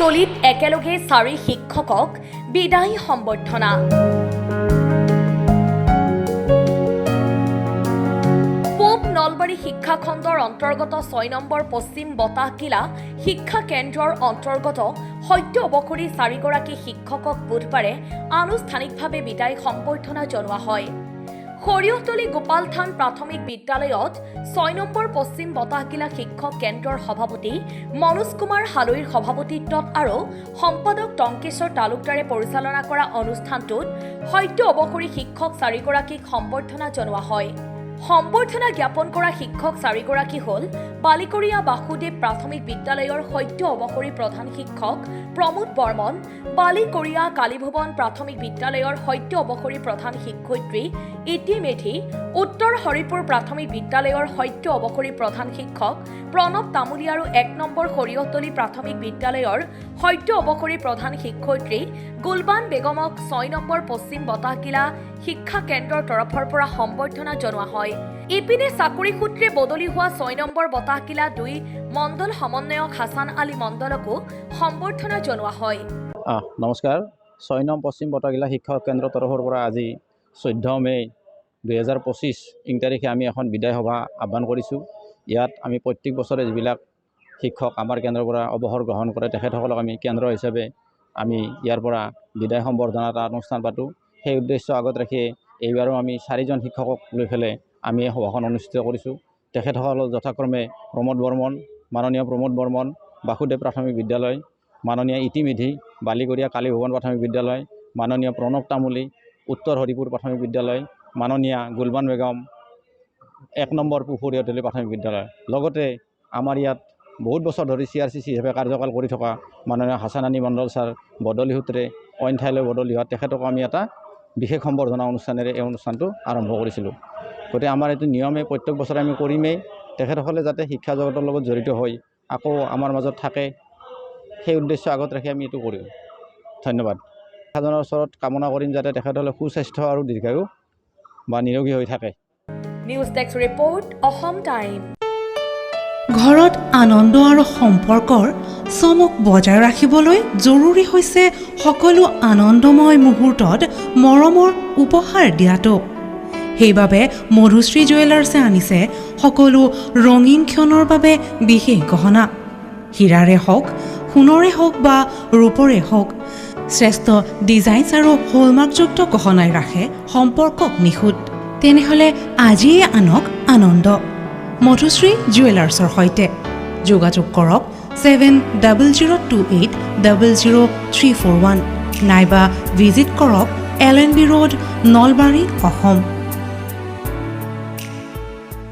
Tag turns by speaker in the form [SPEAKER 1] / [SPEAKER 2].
[SPEAKER 1] থলীত একেলগে 4 শিক্ষকক বিদায়ী সম্বৰ্ধনা। পূব নলবাৰী শিক্ষা খণ্ডৰ অন্তৰ্গত 6 নম্বৰ পশ্চিম বতাহকিলা শিক্ষা কেন্দ্ৰৰ অন্তৰ্গত সত্য অৱসৰী 4 গৰাকী শিক্ষকক বুধবাৰে আনুষ্ঠানিকভাৱে বিদায়ী সম্বৰ্ধনা জনোৱা হয়। খৰিয়তলী গোপালথান প্ৰাথমিক বিদ্যালয়ত 6 নম্বৰ পশ্চিম বতাহকিলা শিক্ষক কেন্দ্ৰৰ সভাপতি মনোজ কুমাৰ হালৈৰ সভাপতিত্বত আৰু সম্পাদক টংকেশ্বৰ তালুকদাৰে পৰিচালনা কৰা অনুষ্ঠানটোত সত্য অৱসৰী শিক্ষক 4 গৰাকীক সম্বৰ্ধনা জনোৱা হয়। সম্বৰ্ধনা জ্ঞাপন কৰা শিক্ষক 4 গৰাকী হ'ল বালিকৰীয়া বাসুদেৱ প্ৰাথমিক বিদ্যালয়ৰ সত্য অৱসৰী প্ৰধান শিক্ষক প্ৰমোদ বৰ্মন, বালিকৰীয়া কালীভুৱন প্ৰাথমিক বিদ্যালয়ৰ সত্য অৱসৰী প্ৰধান শিক্ষয়িত্ৰী ইতি মেধি, উত্তৰ হৰিপুৰ প্ৰাথমিক বিদ্যালয়ৰ সত্য অৱসৰী প্ৰধান শিক্ষক প্ৰণৱ তামুলী আৰু 1 নম্বৰ খৰিয়তলী প্ৰাথমিক বিদ্যালয়ৰ সত্য অৱসৰী প্ৰধান শিক্ষয়িত্ৰী গুলবান বেগমক 6 নম্বৰ পশ্চিম বতাহকিলা শিক্ষা কেন্দ্ৰৰ তৰফৰ পৰা সম্বৰ্ধনা জনোৱা হয়। ইপিনে চাকৰি সূত্ৰে বদলি হোৱা 6 নম্বৰ বতাহকিলা 2 মণ্ডল সমন্বয়ক হাছান আলী মণ্ডলকো সম্বৰ্ধনা জনোৱা হয়।
[SPEAKER 2] নমস্কাৰ। 6 নং পশ্চিম বতাহকিলা শিক্ষা কেন্দ্ৰৰ তৰফৰ পৰা আজি 14 মে 2025 ইং তাৰিখে আমি এখন বিদায় সভা আহ্বান কৰিছোঁ। ইয়াত আমি প্ৰত্যেক বছৰে যিবিলাক শিক্ষক আমাৰ কেন্দ্ৰৰ পৰা অৱসৰ গ্ৰহণ কৰে তেখেতসকলক আমি কেন্দ্ৰ হিচাপে আমি ইয়াৰ পৰা বিদায় সম্বৰ্ধনা এটা অনুষ্ঠান পাতোঁ। সেই উদ্দেশ্য আগত ৰাখি এইবাৰো আমি 4জন শিক্ষকক লৈ পেলাই আমি এই সভাখন অনুষ্ঠিত কৰিছোঁ। তেখেতসকল যথাক্ৰমে প্ৰমোদ বৰ্মন, মাননীয় প্ৰমোদ বৰ্মন, বাসুদেৱ প্ৰাথমিক বিদ্যালয়, মাননীয় ইতি মেধি, বালিকৰীয়া কালীভুৱন প্ৰাথমিক বিদ্যালয়, মাননীয় প্ৰণৱ তামুলী, উত্তৰ হৰিপুৰ প্ৰাথমিক বিদ্যালয়, মাননীয় গুলবান বেগম, 1 নম্বৰ খৰিয়তলী প্ৰাথমিক বিদ্যালয়। লগতে আমাৰ ইয়াত বহুত বছৰ ধৰি CRCC হিচাপে কাৰ্যকাল কৰি থকা মাননীয় হাছান আলী মণ্ডল ছাৰ বদলি সূত্ৰে অইন ঠাইলৈ বদলি হোৱা তেখেতক আমি এটা বিশেষ সম্বৰ্ধনা অনুষ্ঠানেৰে এই অনুষ্ঠানটো আৰম্ভ কৰিছিলোঁ। গতিকে আমাৰ এইটো নিয়মে প্ৰত্যেক বছৰে আমি কৰিমেই। তেখেতসকলে যাতে শিক্ষা জগতৰ লগত জড়িত হৈ আকৌ আমাৰ মাজত থাকে সেই উদ্দেশ্য আগত ৰাখি আমি এইটো কৰিম। ধন্যবাদ। শিক্ষাজনৰ ওচৰত কামনা কৰিম যাতে তেখেতসকলে সুস্বাস্থ্য আৰু দীৰ্ঘায়ু বা নিৰোগী হৈ থাকে।
[SPEAKER 1] News desk report, Assam time.
[SPEAKER 3] ঘৰত আনন্দ আৰু সম্পৰ্কৰ চমক বজাই ৰাখিবলৈ জৰুৰী হৈছে সকলো আনন্দময় মুহূৰ্তত মৰমৰ উপহাৰ দিয়াটো। সেইবাবে মধুশ্ৰী জুৱেলাৰ্ছে আনিছে সকলো ৰঙীন ক্ষণৰ বাবে বিশেষ গহনা। হীৰাৰে হওক, সোণৰে হওক বা ৰূপৰে হওক, শ্ৰেষ্ঠ ডিজাইনছ আৰু হলমাৰ্কযুক্ত গহনাই ৰাখে সম্পৰ্কক নিখুঁত। তেনেহ'লে আজিয়ে আনক আনন্দ মধুশ্ৰী জুৱেলাৰ্ছৰ সৈতে। যোগাযোগ কৰক 7028000341 নাইবা ভিজিট কৰক LNB ৰোড, নলবাৰী, অসম।